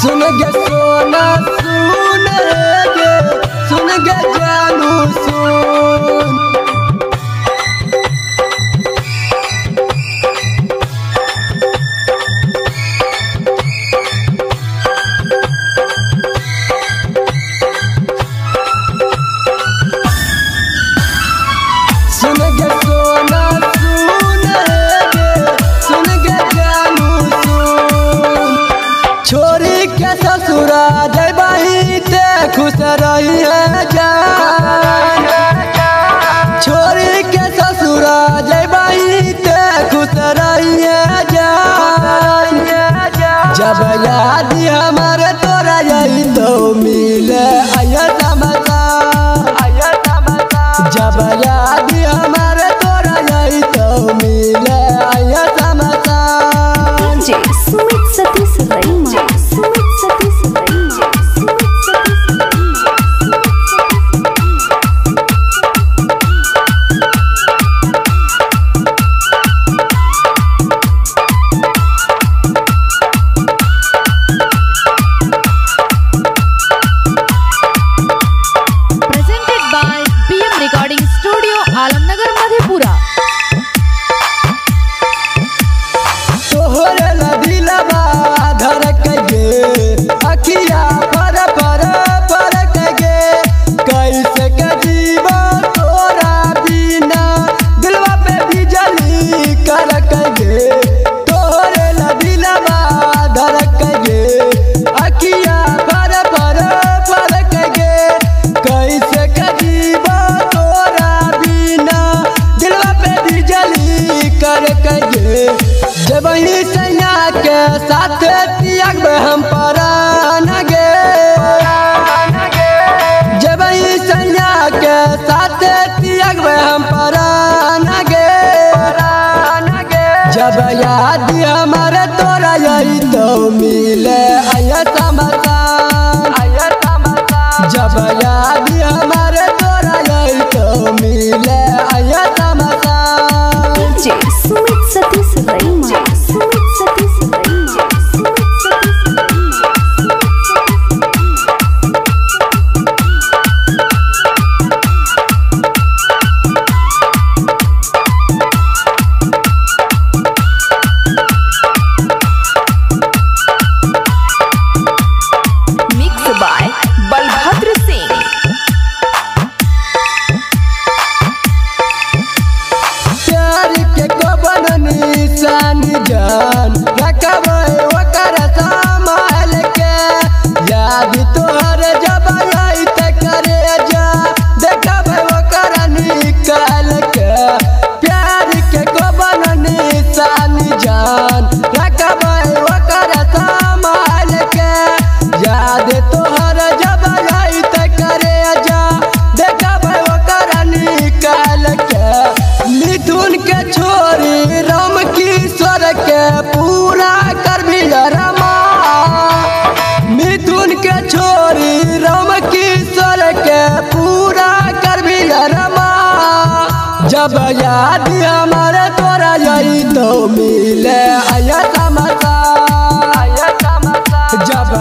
सुन गे सोना सुन गे जानू सुन। सुन गे सोना सुन गे जानू सुन। छोरी के ससुरा जैबही ते खुश रही है जान। छोरी के ससुरा जैबही ते खुश रही है जान। जब याद हमारे तोरा यही तो मिले आया तमसा। जब याद हमारे तोरा यही तो मिले आया तमसा। Sumit Satish रईमा, Sumit Satish रईमा, Sumit Satish presented by BM Recording Studio, Alamnagar, Madhepura. तोहरे दिलवा धड़क गे अखिया पर गे। कैसे के जीवा तोरा बिना दिलवा पे बिजली करक गे। तोहरे दिलवा धड़क गे अखिया पर गे। कैसे के जीवा तोरा बिना दिलवा पे बिजली करक गे। जब ही सैया के साथ त्याग हम परान गे। जब ही सैया के साथ त्याग हम परान गे। जब याद हमारे तोरा यही तो मिले आया तमसा। जब याद हमारे तोरा यही तो मिले आया तमसा। Sumit Satish रईमा, Sumit Satish रईमा, Sumit Satish रईमा। Mixed by Balbhadra Singh. प्यार के कबन निशान जान रखबै ओकर संभाल के। याद तोहर जब आई त करे जा देखबै ओकर निकाल के। प्यार के कबन निशान जान रखबै ओकर संभाल के। याद तोहर जब आई त करे जा देखबै ओकर निकाल के। मिथुन के छोरी राम किशोर के पूरा कर भी रमा। मिथुन के छोरी राम किशोर के पूरा कर भी रमा। जब याद हमारे तोरा यही तो मिले आया तमसा। जब